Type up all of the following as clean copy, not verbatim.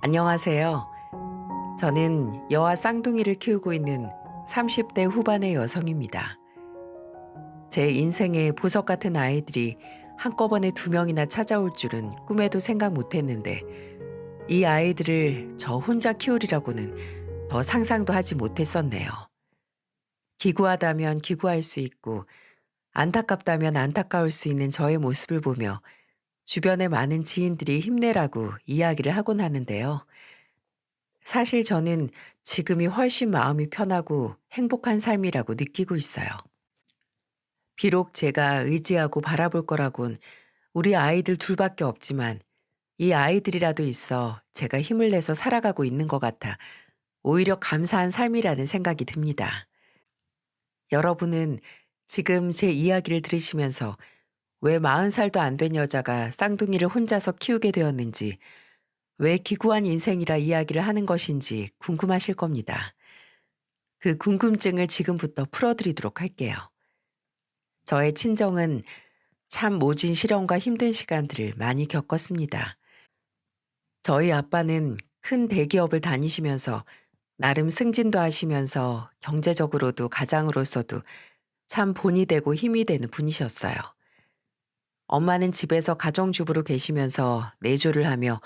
안녕하세요. 저는 여아 쌍둥이를 키우고 있는 30대 후반의 여성입니다. 제 인생에 보석 같은 아이들이 한꺼번에 2명이나 찾아올 줄은 꿈에도 생각 못 했는데 이 아이들을 저 혼자 키우리라고는 더 상상도 하지 못했었네요. 기구하다면 기구할 수 있고 안타깝다면 안타까울 수 있는 저의 모습을 보며 주변의 많은 지인들이 힘내라고 이야기를 하곤 하는데요. 사실 저는 지금이 훨씬 마음이 편하고 행복한 삶이라고 느끼고 있어요. 비록 제가 의지하고 바라볼 거라곤 우리 아이들 둘밖에 없지만 이 아이들이라도 있어 제가 힘을 내서 살아가고 있는 것 같아 오히려 감사한 삶이라는 생각이 듭니다. 여러분은 지금 제 이야기를 들으시면서 왜 40살도 안 된 여자가 쌍둥이를 혼자서 키우게 되었는지, 왜 기구한 인생이라 이야기를 하는 것인지 궁금하실 겁니다. 그 궁금증을 지금부터 풀어드리도록 할게요. 저의 친정은 참 모진 시련과 힘든 시간들을 많이 겪었습니다. 저희 아빠는 큰 대기업을 다니시면서 나름 승진도 하시면서 경제적으로도 가장으로서도 참 본이 되고 힘이 되는 분이셨어요. 엄마는 집에서 가정주부로 계시면서 내조를 하며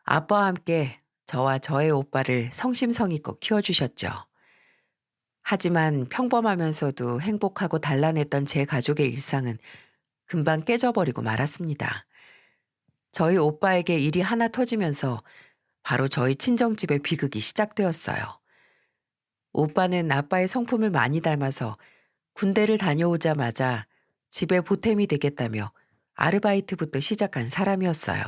아빠와 함께 저와 저의 오빠를 성심성의껏 키워주셨죠. 하지만 평범하면서도 행복하고 단란했던 제 가족의 일상은 금방 깨져버리고 말았습니다. 저희 오빠에게 일이 하나 터지면서 바로 저희 친정집의 비극이 시작되었어요. 오빠는 아빠의 성품을 많이 닮아서 군대를 다녀오자마자 집에 보탬이 되겠다며 아르바이트부터 시작한 사람이었어요.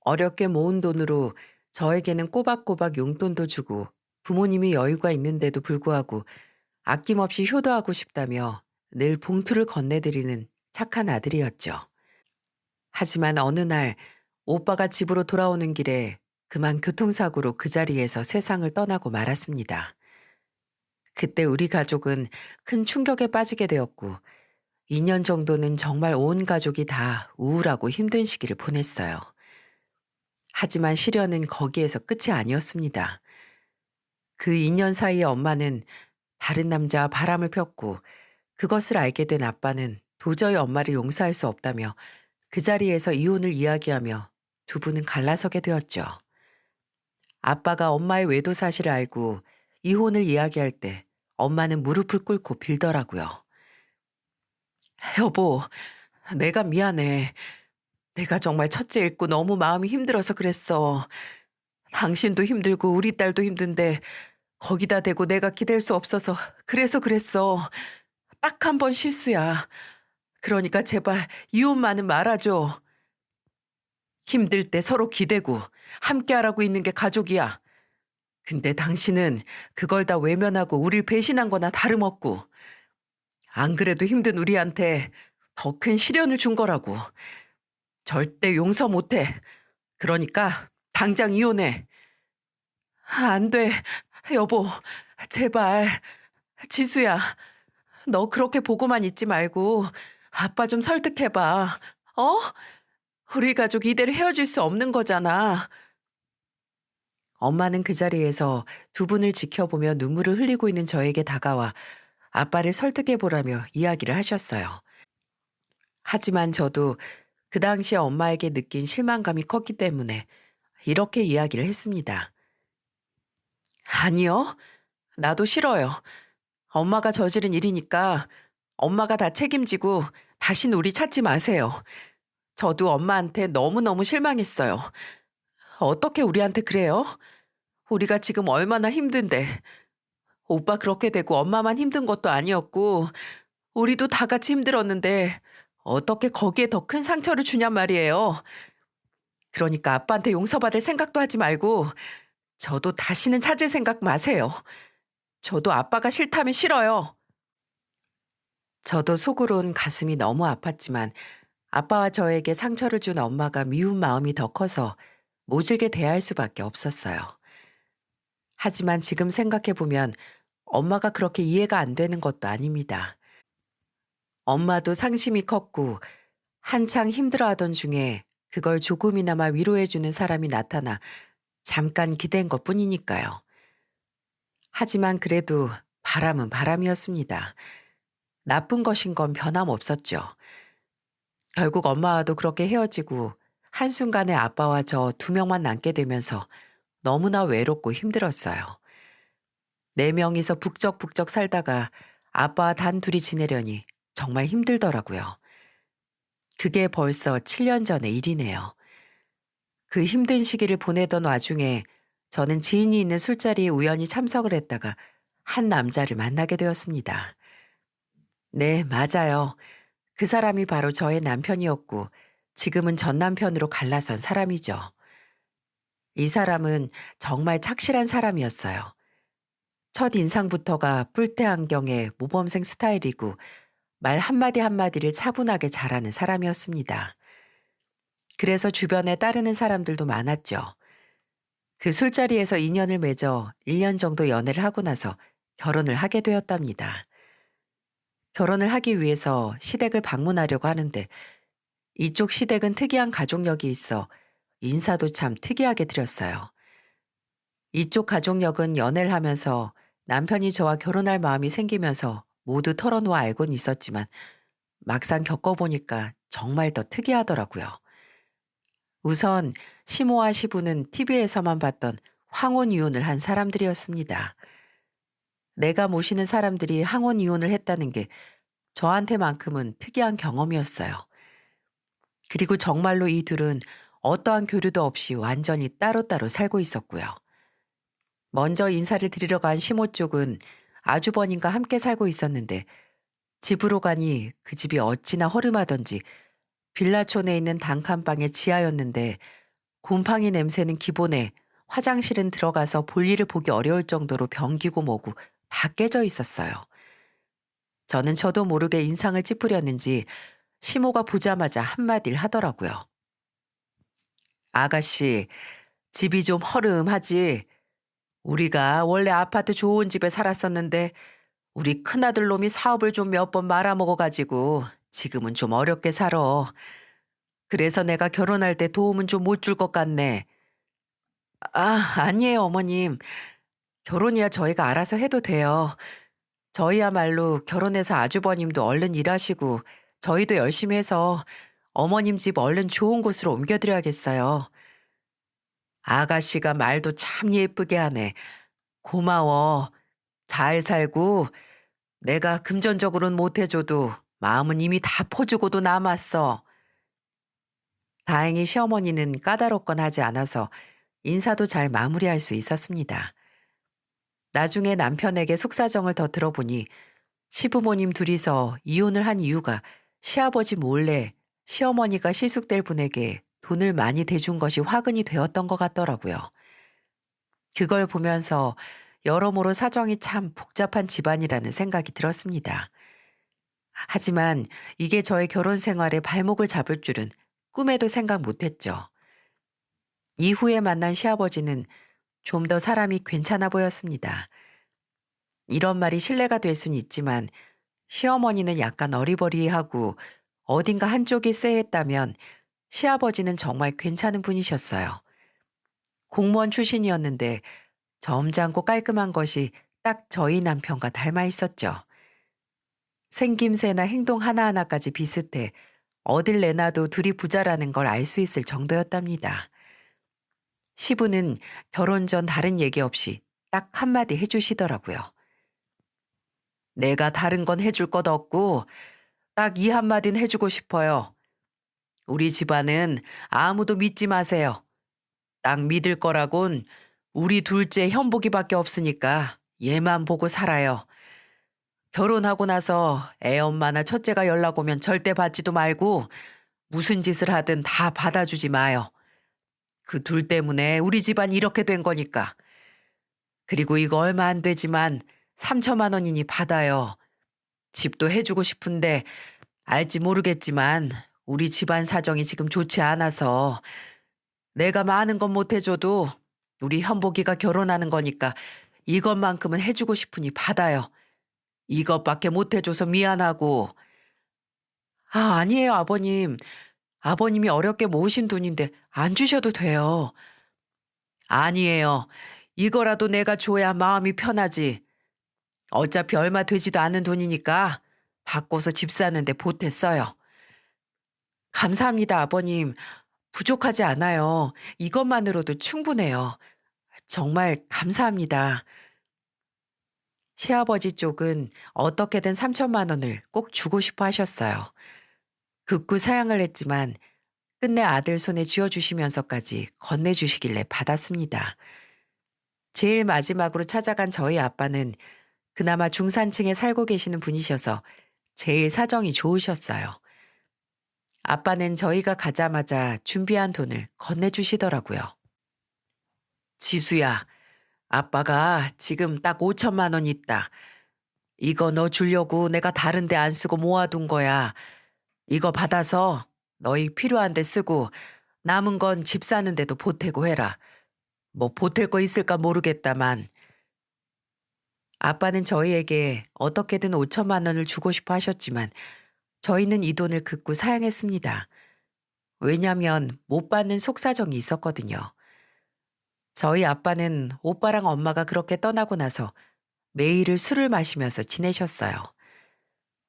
어렵게 모은 돈으로 저에게는 꼬박꼬박 용돈도 주고 부모님이 여유가 있는데도 불구하고 아낌없이 효도하고 싶다며 늘 봉투를 건네드리는 착한 아들이었죠. 하지만 어느 날 오빠가 집으로 돌아오는 길에 그만 교통사고로 그 자리에서 세상을 떠나고 말았습니다. 그때 우리 가족은 큰 충격에 빠지게 되었고 2년 정도는 정말 온 가족이 다 우울하고 힘든 시기를 보냈어요. 하지만 시련은 거기에서 끝이 아니었습니다. 그 2년 사이에 엄마는 다른 남자와 바람을 폈고 그것을 알게 된 아빠는 도저히 엄마를 용서할 수 없다며 그 자리에서 이혼을 이야기하며 두 분은 갈라서게 되었죠. 아빠가 엄마의 외도 사실을 알고 이혼을 이야기할 때 엄마는 무릎을 꿇고 빌더라고요. 여보, 내가 미안해. 내가 정말 첫째 잃고 너무 마음이 힘들어서 그랬어. 당신도 힘들고 우리 딸도 힘든데 거기다 대고 내가 기댈 수 없어서 그래서 그랬어. 딱 한 번 실수야. 그러니까 제발 이혼만은 말아줘. 힘들 때 서로 기대고 함께하라고 있는 게 가족이야. 근데 당신은 그걸 다 외면하고 우릴 배신한 거나 다름없고 안 그래도 힘든 우리한테 더 큰 시련을 준 거라고. 절대 용서 못해. 그러니까 당장 이혼해. 안 돼. 여보, 제발. 지수야, 너 그렇게 보고만 있지 말고 아빠 좀 설득해봐. 어? 우리 가족 이대로 헤어질 수 없는 거잖아. 엄마는 그 자리에서 두 분을 지켜보며 눈물을 흘리고 있는 저에게 다가와 아빠를 설득해보라며 이야기를 하셨어요. 하지만 저도 그 당시에 엄마에게 느낀 실망감이 컸기 때문에 이렇게 이야기를 했습니다. 아니요. 나도 싫어요. 엄마가 저지른 일이니까 엄마가 다 책임지고 다신 우리 찾지 마세요. 저도 엄마한테 너무너무 실망했어요. 어떻게 우리한테 그래요? 우리가 지금 얼마나 힘든데. 오빠 그렇게 되고 엄마만 힘든 것도 아니었고 우리도 다 같이 힘들었는데 어떻게 거기에 더 큰 상처를 주냔 말이에요. 그러니까 아빠한테 용서받을 생각도 하지 말고 저도 다시는 찾을 생각 마세요. 저도 아빠가 싫다면 싫어요. 저도 속으론 가슴이 너무 아팠지만 아빠와 저에게 상처를 준 엄마가 미운 마음이 더 커서 모질게 대할 수밖에 없었어요. 하지만 지금 생각해보면 엄마가 그렇게 이해가 안 되는 것도 아닙니다. 엄마도 상심이 컸고 한창 힘들어하던 중에 그걸 조금이나마 위로해주는 사람이 나타나 잠깐 기댄 것 뿐이니까요. 하지만 그래도 바람은 바람이었습니다. 나쁜 것인 건 변함없었죠. 결국 엄마와도 그렇게 헤어지고 한순간에 아빠와 저 두 명만 남게 되면서 너무나 외롭고 힘들었어요. 네 명이서 북적북적 살다가 아빠와 단 둘이 지내려니 정말 힘들더라고요. 그게 벌써 7년 전의 일이네요. 그 힘든 시기를 보내던 와중에 저는 지인이 있는 술자리에 우연히 참석을 했다가 한 남자를 만나게 되었습니다. 네, 맞아요. 그 사람이 바로 저의 남편이었고 지금은 전 남편으로 갈라선 사람이죠. 이 사람은 정말 착실한 사람이었어요. 첫 인상부터가 뿔테 안경에 모범생 스타일이고 말 한마디 한마디를 차분하게 잘하는 사람이었습니다. 그래서 주변에 따르는 사람들도 많았죠. 그 술자리에서 인연을 맺어 1년 정도 연애를 하고 나서 결혼을 하게 되었답니다. 결혼을 하기 위해서 시댁을 방문하려고 하는데 이쪽 시댁은 특이한 가족력이 있어 인사도 참 특이하게 드렸어요. 이쪽 가족력은 연애를 하면서 남편이 저와 결혼할 마음이 생기면서 모두 털어놓아 알고는 있었지만 막상 겪어보니까 정말 더 특이하더라고요. 우선 시모와 시부는 TV에서만 봤던 황혼 이혼을 한 사람들이었습니다. 내가 모시는 사람들이 황혼 이혼을 했다는 게 저한테만큼은 특이한 경험이었어요. 그리고 정말로 이 둘은 어떠한 교류도 없이 완전히 따로따로 살고 있었고요. 먼저 인사를 드리러 간 시모 쪽은 아주버님과 함께 살고 있었는데 집으로 가니 그 집이 어찌나 허름하던지 빌라촌에 있는 단칸방의 지하였는데 곰팡이 냄새는 기본에 화장실은 들어가서 볼일을 보기 어려울 정도로 변기고 뭐고 다 깨져 있었어요. 저는 저도 모르게 인상을 찌푸렸는지 시모가 보자마자 한마디를 하더라고요. 아가씨, 집이 좀 허름하지? 우리가 원래 아파트 좋은 집에 살았었는데 우리 큰아들 놈이 사업을 좀 몇 번 말아먹어가지고 지금은 좀 어렵게 살아. 그래서 내가 결혼할 때 도움은 좀 못 줄 것 같네. 아, 아니에요, 어머님. 결혼이야 저희가 알아서 해도 돼요. 저희야말로 결혼해서 아주버님도 얼른 일하시고 저희도 열심히 해서 어머님 집 얼른 좋은 곳으로 옮겨드려야겠어요. 아가씨가 말도 참 예쁘게 하네. 고마워. 잘 살고 내가 금전적으로는 못해줘도 마음은 이미 다 퍼주고도 남았어. 다행히 시어머니는 까다롭건 하지 않아서 인사도 잘 마무리할 수 있었습니다. 나중에 남편에게 속사정을 더 들어보니 시부모님 둘이서 이혼을 한 이유가 시아버지 몰래 시어머니가 시숙될 분에게 돈을 많이 대준 것이 화근이 되었던 것 같더라고요. 그걸 보면서 여러모로 사정이 참 복잡한 집안이라는 생각이 들었습니다. 하지만 이게 저의 결혼 생활에 발목을 잡을 줄은 꿈에도 생각 못했죠. 이후에 만난 시아버지는 좀 더 사람이 괜찮아 보였습니다. 이런 말이 신뢰가 될 수는 있지만 시어머니는 약간 어리버리하고 어딘가 한쪽이 쎄했다면 시아버지는 정말 괜찮은 분이셨어요. 공무원 출신이었는데 점잖고 깔끔한 것이 딱 저희 남편과 닮아 있었죠. 생김새나 행동 하나하나까지 비슷해 어딜 내놔도 둘이 부자라는 걸 알 수 있을 정도였답니다. 시부는 결혼 전 다른 얘기 없이 딱 한마디 해주시더라고요. 내가 다른 건 해줄 것 없고 딱 이 한마디는 해주고 싶어요. 우리 집안은 아무도 믿지 마세요. 딱 믿을 거라곤 우리 둘째 현복이밖에 없으니까 얘만 보고 살아요. 결혼하고 나서 애 엄마나 첫째가 연락 오면 절대 받지도 말고 무슨 짓을 하든 다 받아주지 마요. 그 둘 때문에 우리 집안 이렇게 된 거니까. 그리고 이거 얼마 안 되지만 3천만 원이니 받아요. 집도 해주고 싶은데 알지 모르겠지만 우리 집안 사정이 지금 좋지 않아서 내가 많은 건 못 해줘도 우리 현복이가 결혼하는 거니까 이것만큼은 해주고 싶으니 받아요. 이것밖에 못 해줘서 미안하고. 아, 아니에요, 아버님. 아버님이 어렵게 모으신 돈인데 안 주셔도 돼요. 아니에요. 이거라도 내가 줘야 마음이 편하지. 어차피 얼마 되지도 않는 돈이니까 바꿔서 집 사는데 보탰어요. 감사합니다, 아버님. 부족하지 않아요. 이것만으로도 충분해요. 정말 감사합니다. 시아버지 쪽은 어떻게든 3천만 원을 꼭 주고 싶어 하셨어요. 극구 사양을 했지만 끝내 아들 손에 쥐어주시면서까지 건네주시길래 받았습니다. 제일 마지막으로 찾아간 저희 아빠는 그나마 중산층에 살고 계시는 분이셔서 제일 사정이 좋으셨어요. 아빠는 저희가 가자마자 준비한 돈을 건네주시더라고요. 지수야, 아빠가 지금 딱 5천만 원 있다. 이거 너 주려고 내가 다른 데 안 쓰고 모아둔 거야. 이거 받아서 너희 필요한 데 쓰고 남은 건 집 사는 데도 보태고 해라. 뭐 보탤 거 있을까 모르겠다만. 아빠는 저희에게 어떻게든 5천만 원을 주고 싶어 하셨지만 저희는 이 돈을 극구 사양했습니다. 왜냐면 못 받는 속사정이 있었거든요. 저희 아빠는 오빠랑 엄마가 그렇게 떠나고 나서 매일을 술을 마시면서 지내셨어요.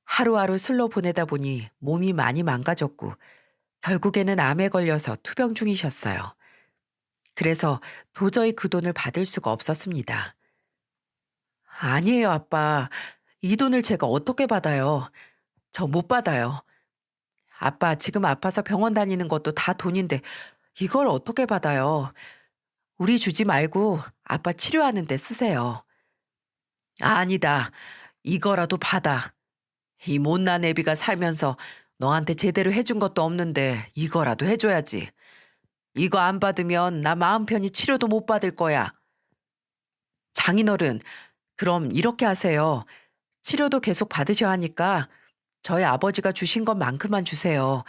하루하루 술로 보내다 보니 몸이 많이 망가졌고 결국에는 암에 걸려서 투병 중이셨어요. 그래서 도저히 그 돈을 받을 수가 없었습니다. 아니에요, 아빠. 이 돈을 제가 어떻게 받아요? 저 못 받아요. 아빠 지금 아파서 병원 다니는 것도 다 돈인데 이걸 어떻게 받아요? 우리 주지 말고 아빠 치료하는 데 쓰세요. 아니다. 이거라도 받아. 이 못난 애비가 살면서 너한테 제대로 해준 것도 없는데 이거라도 해줘야지. 이거 안 받으면 나 마음 편히 치료도 못 받을 거야. 장인어른, 그럼 이렇게 하세요. 치료도 계속 받으셔야 하니까 저희 아버지가 주신 것만큼만 주세요.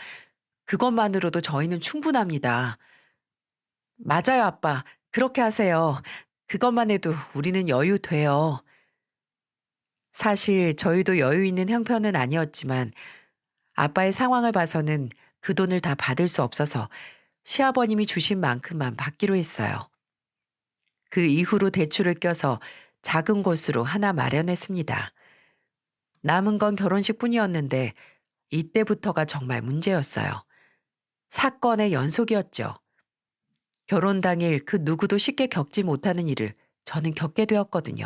그것만으로도 저희는 충분합니다. 맞아요, 아빠. 그렇게 하세요. 그것만 해도 우리는 여유 돼요. 사실 저희도 여유 있는 형편은 아니었지만 아빠의 상황을 봐서는 그 돈을 다 받을 수 없어서 시아버님이 주신 만큼만 받기로 했어요. 그 이후로 대출을 껴서 작은 곳으로 하나 마련했습니다. 남은 건 결혼식뿐이었는데 이때부터가 정말 문제였어요. 사건의 연속이었죠. 결혼 당일 그 누구도 쉽게 겪지 못하는 일을 저는 겪게 되었거든요.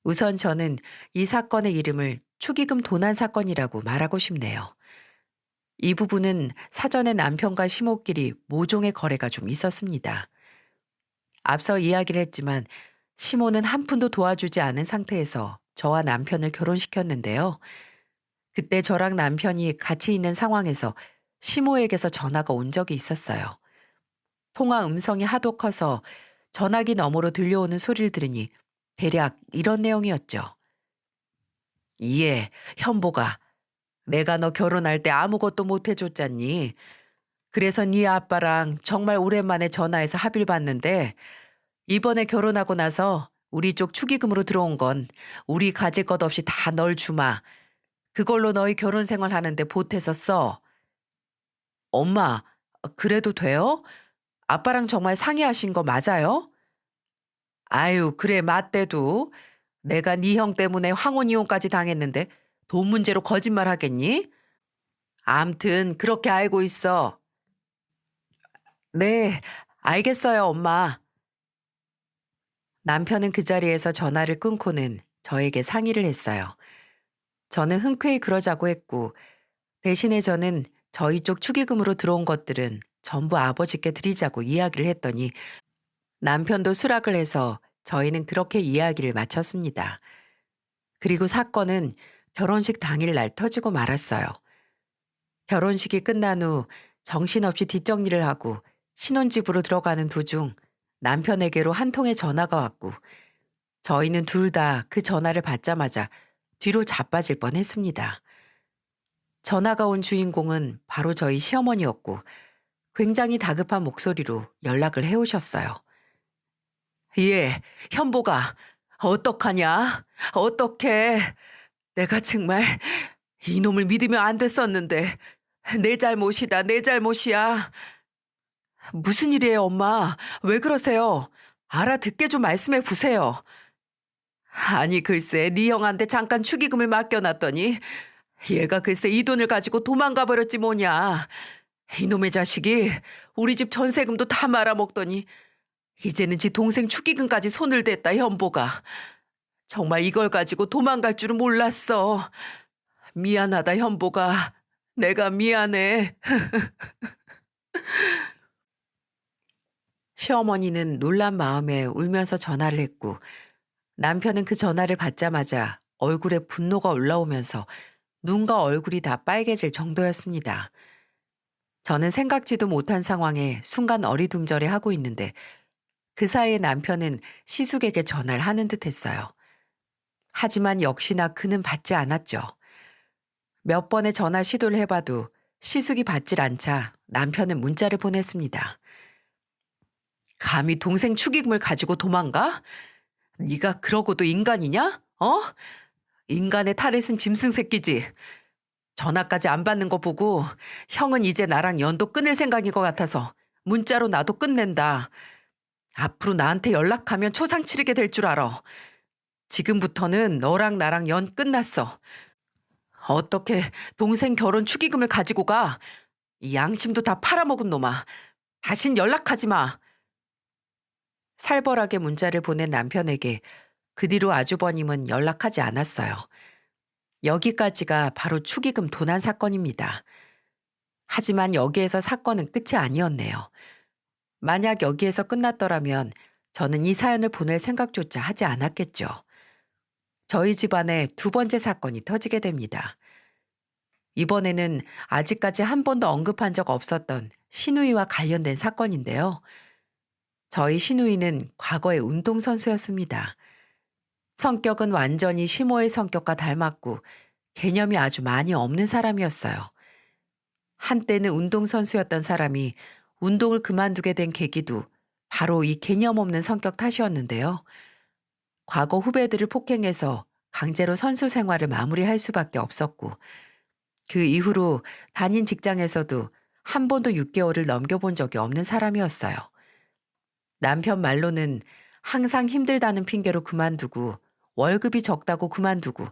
우선 저는 이 사건의 이름을 축의금 도난 사건이라고 말하고 싶네요. 이 부분은 사전에 남편과 시모끼리 모종의 거래가 좀 있었습니다. 앞서 이야기를 했지만 시모는 한 푼도 도와주지 않은 상태에서 저와 남편을 결혼시켰는데요. 그때 저랑 남편이 같이 있는 상황에서 시모에게서 전화가 온 적이 있었어요. 통화 음성이 하도 커서 전화기 너머로 들려오는 소리를 들으니 대략 이런 내용이었죠. 이해, 현보가 내가 너 결혼할 때 아무것도 못 해줬잖니. 그래서 네 아빠랑 정말 오랜만에 전화해서 합의를 봤는데 이번에 결혼하고 나서 우리 쪽 축의금으로 들어온 건 우리 가질 것 없이 다 널 주마. 그걸로 너희 결혼 생활 하는데 보태서 써. 엄마, 그래도 돼요? 아빠랑 정말 상의하신 거 맞아요? 아유, 그래, 맞대도. 내가 네 형 때문에 황혼 이혼까지 당했는데 돈 문제로 거짓말 하겠니? 암튼 그렇게 알고 있어. 네, 알겠어요, 엄마. 남편은 그 자리에서 전화를 끊고는 저에게 상의를 했어요. 저는 흔쾌히 그러자고 했고 대신에 저는 저희 쪽 축의금으로 들어온 것들은 전부 아버지께 드리자고 이야기를 했더니 남편도 수락을 해서 저희는 그렇게 이야기를 마쳤습니다. 그리고 사건은 결혼식 당일날 터지고 말았어요. 결혼식이 끝난 후 정신없이 뒷정리를 하고 신혼집으로 들어가는 도중 남편에게로 한 통의 전화가 왔고 저희는 둘 다 그 전화를 받자마자 뒤로 자빠질 뻔했습니다. 전화가 온 주인공은 바로 저희 시어머니였고 굉장히 다급한 목소리로 연락을 해오셨어요. 예, 현보가 어떡하냐? 어떡해? 내가 정말 이놈을 믿으면 안 됐었는데 내 잘못이다, 내 잘못이야. 무슨 일이에요, 엄마? 왜 그러세요? 알아듣게 좀 말씀해 보세요. 아니, 글쎄, 네 형한테 잠깐 축의금을 맡겨놨더니 얘가 글쎄 이 돈을 가지고 도망가 버렸지 뭐냐. 이놈의 자식이 우리 집 전세금도 다 말아먹더니 이제는 지 동생 축의금까지 손을 댔다, 현보가. 정말 이걸 가지고 도망갈 줄은 몰랐어. 미안하다, 현보가. 내가 미안해. 시어머니는 놀란 마음에 울면서 전화를 했고 남편은 그 전화를 받자마자 얼굴에 분노가 올라오면서 눈과 얼굴이 다 빨개질 정도였습니다. 저는 생각지도 못한 상황에 순간 어리둥절해 하고 있는데 그 사이에 남편은 시숙에게 전화를 하는 듯 했어요. 하지만 역시나 그는 받지 않았죠. 몇 번의 전화 시도를 해봐도 시숙이 받질 않자 남편은 문자를 보냈습니다. 감히 동생 축의금을 가지고 도망가? 네가 그러고도 인간이냐? 어? 인간의 탈에쓴 짐승 새끼지. 전화까지 안 받는 거 보고 형은 이제 나랑 연도 끊을 생각인 것 같아서 문자로 나도 끝낸다. 앞으로 나한테 연락하면 초상 치르게 될 줄 알아. 지금부터는 너랑 나랑 연 끝났어. 어떻게 동생 결혼 축의금을 가지고 가? 이 양심도 다 팔아먹은 놈아. 다신 연락하지 마. 살벌하게 문자를 보낸 남편에게 그 뒤로 아주버님은 연락하지 않았어요. 여기까지가 바로 축의금 도난 사건입니다. 하지만 여기에서 사건은 끝이 아니었네요. 만약 여기에서 끝났더라면 저는 이 사연을 보낼 생각조차 하지 않았겠죠. 저희 집안에 두 번째 사건이 터지게 됩니다. 이번에는 아직까지 한 번도 언급한 적 없었던 시누이와 관련된 사건인데요. 저희 시누이는 과거에 운동선수였습니다. 성격은 완전히 시모의 성격과 닮았고 개념이 아주 많이 없는 사람이었어요. 한때는 운동선수였던 사람이 운동을 그만두게 된 계기도 바로 이 개념 없는 성격 탓이었는데요. 과거 후배들을 폭행해서 강제로 선수 생활을 마무리할 수밖에 없었고 그 이후로 다닌 직장에서도 한 번도 6개월을 넘겨본 적이 없는 사람이었어요. 남편 말로는 항상 힘들다는 핑계로 그만두고 월급이 적다고 그만두고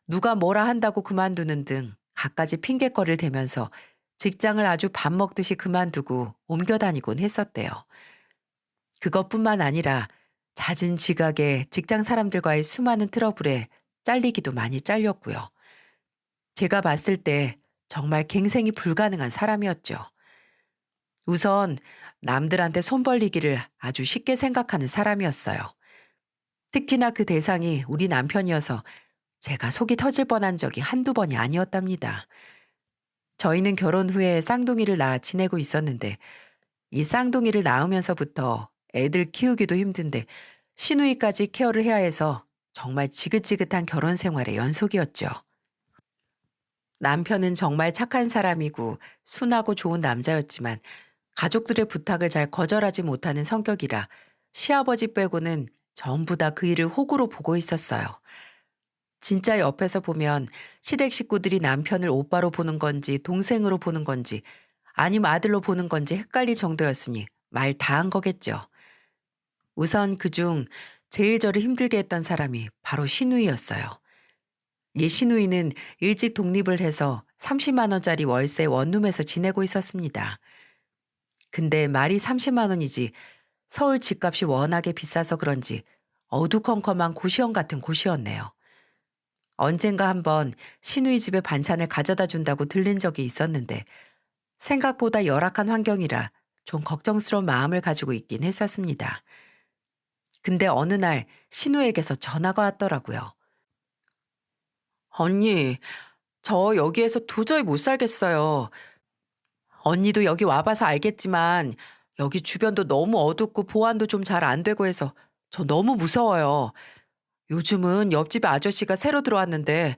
누가 뭐라 한다고 그만두는 등 갖가지 핑계거리를 대면서 직장을 아주 밥 먹듯이 그만두고 옮겨 다니곤 했었대요. 그것뿐만 아니라 잦은 지각에 직장 사람들과의 수많은 트러블에 잘리기도 많이 잘렸고요. 제가 봤을 때 정말 갱생이 불가능한 사람이었죠. 우선 남들한테 손 벌리기를 아주 쉽게 생각하는 사람이었어요. 특히나 그 대상이 우리 남편이어서 제가 속이 터질 뻔한 적이 한두 번이 아니었답니다. 저희는 결혼 후에 쌍둥이를 낳아 지내고 있었는데 이 쌍둥이를 낳으면서부터 애들 키우기도 힘든데 시누이까지 케어를 해야 해서 정말 지긋지긋한 결혼 생활의 연속이었죠. 남편은 정말 착한 사람이고 순하고 좋은 남자였지만 가족들의 부탁을 잘 거절하지 못하는 성격이라 시아버지 빼고는 전부 다 그 일을 호구로 보고 있었어요. 진짜 옆에서 보면 시댁 식구들이 남편을 오빠로 보는 건지 동생으로 보는 건지 아님 아들로 보는 건지 헷갈릴 정도였으니 말 다 한 거겠죠. 우선 그중 제일 저를 힘들게 했던 사람이 바로 시누이였어요. 이 시누이는 일찍 독립을 해서 30만 원짜리 월세 원룸에서 지내고 있었습니다. 근데 말이 30만 원이지 서울 집값이 워낙에 비싸서 그런지 어두컴컴한 고시원 같은 곳이었네요. 언젠가 한번 시누이 집에 반찬을 가져다 준다고 들린 적이 있었는데 생각보다 열악한 환경이라 좀 걱정스러운 마음을 가지고 있긴 했었습니다. 근데 어느 날 신우에게서 전화가 왔더라고요. 언니, 저 여기에서 도저히 못 살겠어요. 언니도 여기 와봐서 알겠지만 여기 주변도 너무 어둡고 보안도 좀 잘 안 되고 해서 저 너무 무서워요. 요즘은 옆집 아저씨가 새로 들어왔는데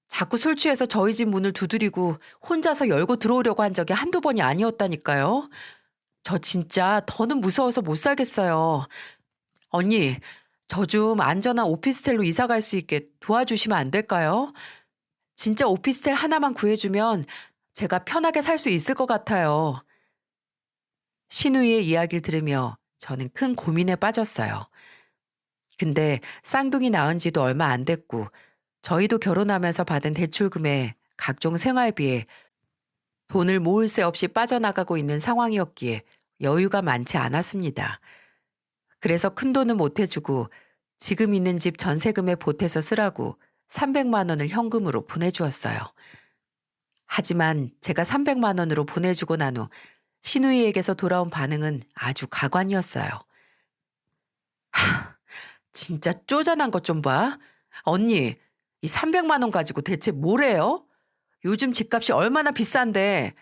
자꾸 술 취해서 저희 집 문을 두드리고 혼자서 열고 들어오려고 한 적이 한두 번이 아니었다니까요. 저 진짜 더는 무서워서 못 살겠어요. 언니, 저 좀 안전한 오피스텔로 이사 갈 수 있게 도와주시면 안 될까요? 진짜 오피스텔 하나만 구해주면 제가 편하게 살 수 있을 것 같아요. 신우이의 이야기를 들으며 저는 큰 고민에 빠졌어요. 근데 쌍둥이 낳은 지도 얼마 안 됐고 저희도 결혼하면서 받은 대출금에 각종 생활비에 돈을 모을 새 없이 빠져나가고 있는 상황이었기에 여유가 많지 않았습니다. 그래서 큰돈은 못 해주고 지금 있는 집 전세금에 보태서 쓰라고 300만 원을 현금으로 보내주었어요. 하지만 제가 300만 원으로 보내주고 난 후 신우이에게서 돌아온 반응은 아주 가관이었어요. 진짜 쪼잔한 것 좀 봐. 언니, 이 300만 원 가지고 대체 뭘 해요? 요즘 집값이 얼마나 비싼데.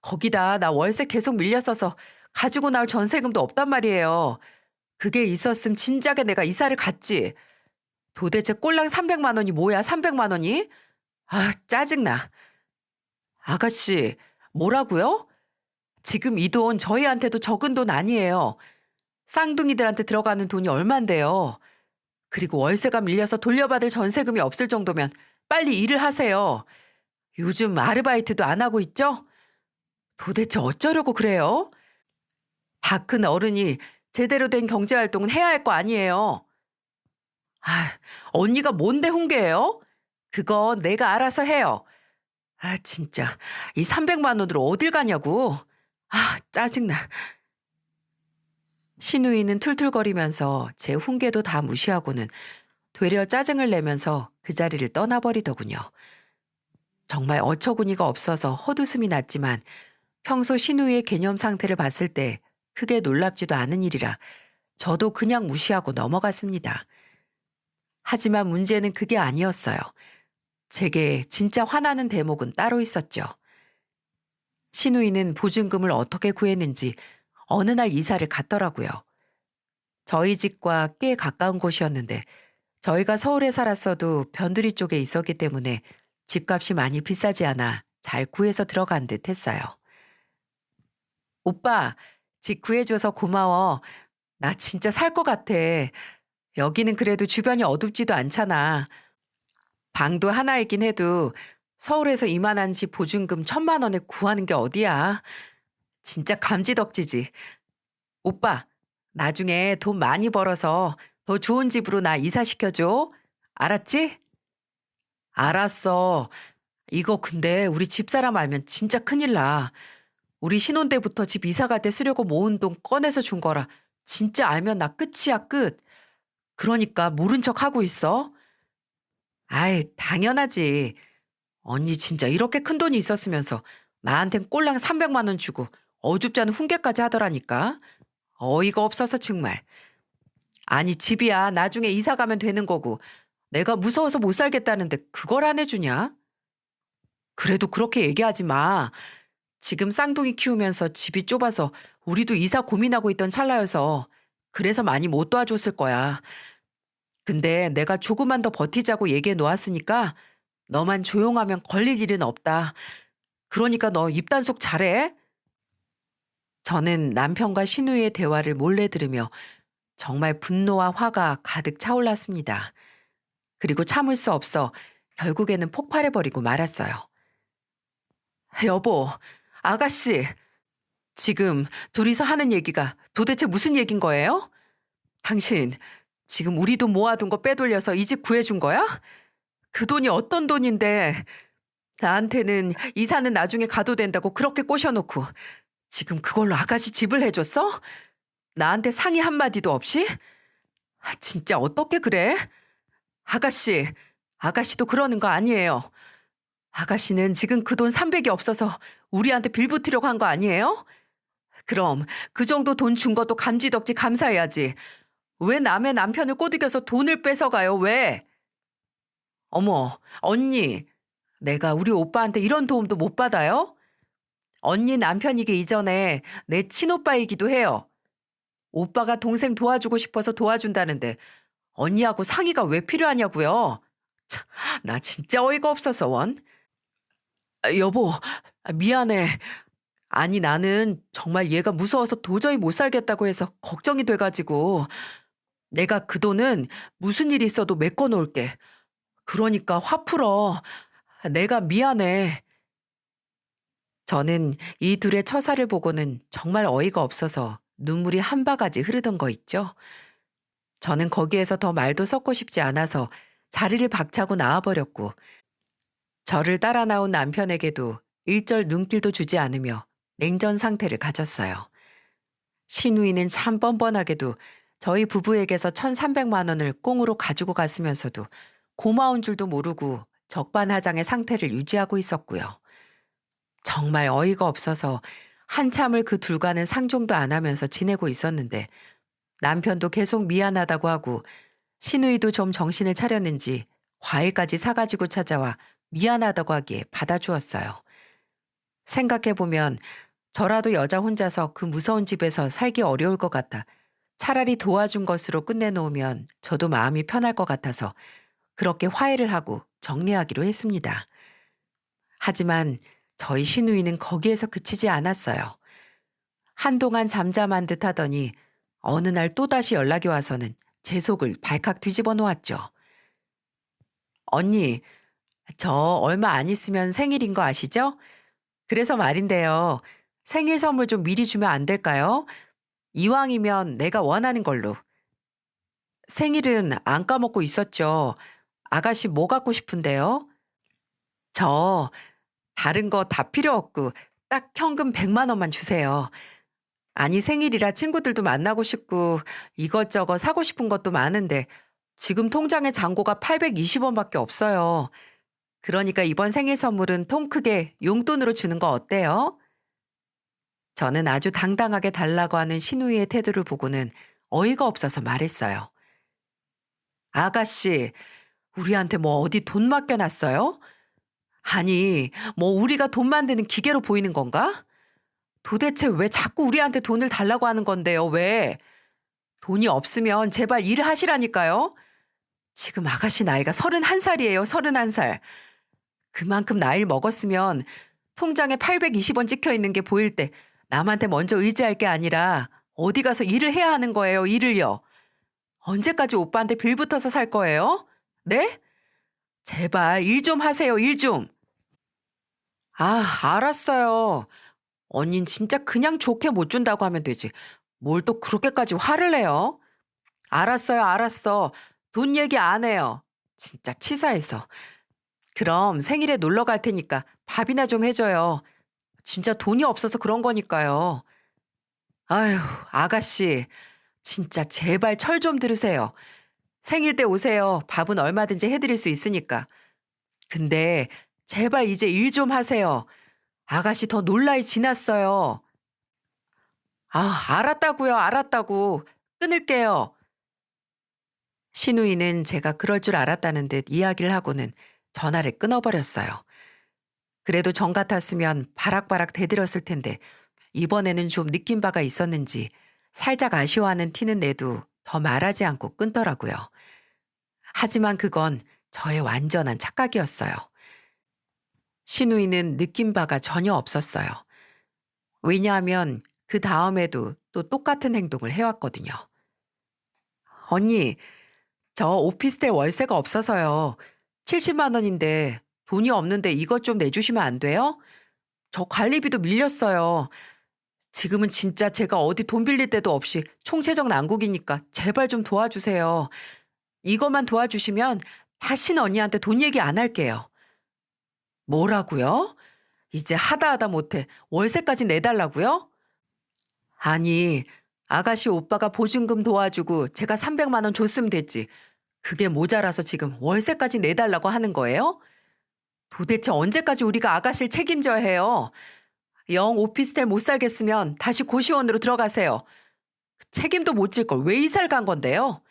거기다 나 월세 계속 밀려 써서 가지고 나올 전세금도 없단 말이에요. 그게 있었음 진작에 내가 이사를 갔지. 도대체 꼴랑 300만 원이 뭐야, 300만 원이? 아, 짜증나. 아가씨, 뭐라고요? 지금 이 돈 저희한테도 적은 돈 아니에요. 쌍둥이들한테 들어가는 돈이 얼만데요. 그리고 월세가 밀려서 돌려받을 전세금이 없을 정도면 빨리 일을 하세요. 요즘 아르바이트도 안 하고 있죠? 도대체 어쩌려고 그래요? 다 큰 어른이 제대로 된 경제활동은 해야 할 거 아니에요. 아, 언니가 뭔데 훈계해요? 그거 내가 알아서 해요. 아, 진짜. 이 300만 원으로 어딜 가냐고. 아, 짜증나. 신우이는 툴툴거리면서 제 훈계도 다 무시하고는 되려 짜증을 내면서 그 자리를 떠나버리더군요. 정말 어처구니가 없어서 헛웃음이 났지만 평소 신우이의 개념 상태를 봤을 때 크게 놀랍지도 않은 일이라 저도 그냥 무시하고 넘어갔습니다. 하지만 문제는 그게 아니었어요. 제게 진짜 화나는 대목은 따로 있었죠. 신우이는 보증금을 어떻게 구했는지 어느 날 이사를 갔더라고요. 저희 집과 꽤 가까운 곳이었는데 저희가 서울에 살았어도 변두리 쪽에 있었기 때문에 집값이 많이 비싸지 않아 잘 구해서 들어간 듯 했어요. 오빠, 집 구해줘서 고마워. 나 진짜 살 것 같아. 여기는 그래도 주변이 어둡지도 않잖아. 방도 하나이긴 해도 서울에서 이만한 집 보증금 1,000만 원에 구하는 게 어디야. 진짜 감지덕지지. 오빠, 나중에 돈 많이 벌어서 더 좋은 집으로 나 이사시켜줘. 알았지? 알았어. 이거 근데 우리 집사람 알면 진짜 큰일 나. 우리 신혼 때부터 집 이사 갈 때 쓰려고 모은 돈 꺼내서 준 거라 진짜 알면 나 끝이야, 끝. 그러니까 모른 척 하고 있어. 아이, 당연하지. 언니 진짜 이렇게 큰 돈이 있었으면서 나한텐 꼴랑 300만 원 주고 어줍지 않은 훈계까지 하더라니까. 어이가 없어서 정말. 아니, 집이야 나중에 이사 가면 되는 거고 내가 무서워서 못 살겠다는데 그걸 안 해주냐? 그래도 그렇게 얘기하지 마. 지금 쌍둥이 키우면서 집이 좁아서 우리도 이사 고민하고 있던 찰나여서 그래서 많이 못 도와줬을 거야. 근데 내가 조금만 더 버티자고 얘기해 놓았으니까 너만 조용하면 걸릴 일은 없다. 그러니까 너 입단속 잘해. 저는 남편과 신우의 대화를 몰래 들으며 정말 분노와 화가 가득 차올랐습니다. 그리고 참을 수 없어 결국에는 폭발해버리고 말았어요. 여보, 아가씨, 지금 둘이서 하는 얘기가 도대체 무슨 얘긴 거예요? 당신 지금 우리 돈 모아둔 거 빼돌려서 이 집 구해준 거야? 그 돈이 어떤 돈인데 나한테는 이사는 나중에 가도 된다고 그렇게 꼬셔놓고 지금 그걸로 아가씨 집을 해줬어? 나한테 상의 한마디도 없이? 아, 진짜 어떻게 그래? 아가씨, 아가씨도 그러는 거 아니에요. 아가씨는 지금 그 돈 300이 없어서 우리한테 빌붙으려고 한 거 아니에요? 그럼 그 정도 돈 준 것도 감지덕지 감사해야지. 왜 남의 남편을 꼬드겨서 돈을 뺏어가요? 왜? 어머, 언니, 내가 우리 오빠한테 이런 도움도 못 받아요? 언니 남편이기 이전에 내 친오빠이기도 해요. 오빠가 동생 도와주고 싶어서 도와준다는데 언니하고 상의가 왜 필요하냐고요? 참, 나 진짜 어이가 없어서 원. 아, 여보, 미안해. 아니 나는 정말 얘가 무서워서 도저히 못 살겠다고 해서 걱정이 돼가지고 내가 그 돈은 무슨 일 있어도 메꿔 놓을게. 그러니까 화 풀어. 내가 미안해. 저는 이 둘의 처사를 보고는 정말 어이가 없어서 눈물이 한 바가지 흐르던 거 있죠. 저는 거기에서 더 말도 섞고 싶지 않아서 자리를 박차고 나와버렸고 저를 따라 나온 남편에게도 일절 눈길도 주지 않으며 냉전 상태를 가졌어요. 신우이는 참 뻔뻔하게도 저희 부부에게서 1,300만 원을 꽁으로 가지고 갔으면서도 고마운 줄도 모르고 적반하장의 상태를 유지하고 있었고요. 정말 어이가 없어서 한참을 그 둘과는 상종도 안 하면서 지내고 있었는데 남편도 계속 미안하다고 하고 신우이도 좀 정신을 차렸는지 과일까지 사가지고 찾아와 미안하다고 하기에 받아주었어요. 생각해보면 저라도 여자 혼자서 그 무서운 집에서 살기 어려울 것 같아 차라리 도와준 것으로 끝내놓으면 저도 마음이 편할 것 같아서 그렇게 화해를 하고 정리하기로 했습니다. 하지만 저희 신우이는 거기에서 그치지 않았어요. 한동안 잠잠한 듯 하더니 어느 날 또다시 연락이 와서는 제 속을 발칵 뒤집어 놓았죠. 언니, 저 얼마 안 있으면 생일인 거 아시죠? 그래서 말인데요. 생일 선물 좀 미리 주면 안 될까요? 이왕이면 내가 원하는 걸로. 생일은 안 까먹고 있었죠. 아가씨 뭐 갖고 싶은데요? 저 다른 거 다 필요 없고 딱 현금 100만 원만 주세요. 아니 생일이라 친구들도 만나고 싶고 이것저것 사고 싶은 것도 많은데 지금 통장에 잔고가 820원밖에 없어요. 그러니까 이번 생일 선물은 통 크게 용돈으로 주는 거 어때요? 저는 아주 당당하게 달라고 하는 신우이의 태도를 보고는 어이가 없어서 말했어요. 아가씨, 우리한테 뭐 어디 돈 맡겨놨어요? 아니, 뭐 우리가 돈 만드는 기계로 보이는 건가? 도대체 왜 자꾸 우리한테 돈을 달라고 하는 건데요, 왜? 돈이 없으면 제발 일을 하시라니까요? 지금 아가씨 나이가 31살이에요, 31살. 그만큼 나이를 먹었으면 통장에 820원 찍혀 있는 게 보일 때 남한테 먼저 의지할 게 아니라 어디 가서 일을 해야 하는 거예요, 일을요. 언제까지 오빠한테 빌붙어서 살 거예요? 네? 제발 일 좀 하세요, 일 좀. 아, 알았어요. 언닌 진짜 그냥 좋게 못 준다고 하면 되지. 뭘 또 그렇게까지 화를 내요? 알았어요, 알았어. 돈 얘기 안 해요. 진짜 치사해서. 그럼 생일에 놀러 갈 테니까 밥이나 좀 해줘요. 진짜 돈이 없어서 그런 거니까요. 아휴, 아가씨. 진짜 제발 철 좀 들으세요. 생일 때 오세요. 밥은 얼마든지 해드릴 수 있으니까. 근데 제발 이제 일 좀 하세요. 아가씨 더 놀라이 지났어요. 아, 알았다고요, 알았다고. 끊을게요. 신우이는 제가 그럴 줄 알았다는 듯 이야기를 하고는 전화를 끊어버렸어요. 그래도 전 같았으면 바락바락 대들었을 텐데 이번에는 좀 느낀 바가 있었는지 살짝 아쉬워하는 티는 내도 더 말하지 않고 끊더라고요. 하지만 그건 저의 완전한 착각이었어요. 신우이는 느낀 바가 전혀 없었어요. 왜냐하면 그 다음에도 또 똑같은 행동을 해왔거든요. 언니, 저 오피스텔 월세가 없어서요. 70만 원인데 돈이 없는데 이것 좀 내주시면 안 돼요? 저 관리비도 밀렸어요. 지금은 진짜 제가 어디 돈 빌릴 데도 없이 총체적 난국이니까 제발 좀 도와주세요. 이것만 도와주시면 다시는 언니한테 돈 얘기 안 할게요. 뭐라고요? 이제 하다 못해 월세까지 내달라고요? 아니, 아가씨 오빠가 보증금 도와주고 제가 300만 원 줬으면 됐지. 그게 모자라서 지금 월세까지 내달라고 하는 거예요? 도대체 언제까지 우리가 아가씨를 책임져야 해요? 영 오피스텔 못 살겠으면 다시 고시원으로 들어가세요. 책임도 못 질 걸 왜 이사를 간 건데요?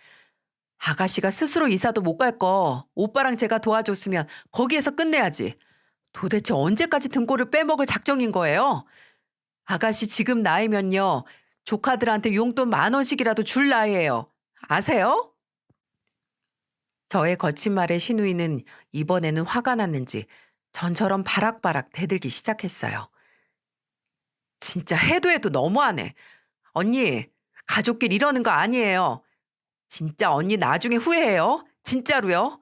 아가씨가 스스로 이사도 못 갈 거 오빠랑 제가 도와줬으면 거기에서 끝내야지. 도대체 언제까지 등골을 빼먹을 작정인 거예요? 아가씨 지금 나이면요. 조카들한테 용돈 10,000원씩이라도 줄 나이예요. 아세요? 저의 거친 말에 신우이는 이번에는 화가 났는지 전처럼 바락바락 대들기 시작했어요. 진짜 해도 해도 너무하네. 언니, 가족끼리 이러는 거 아니에요. 진짜 언니 나중에 후회해요. 진짜로요.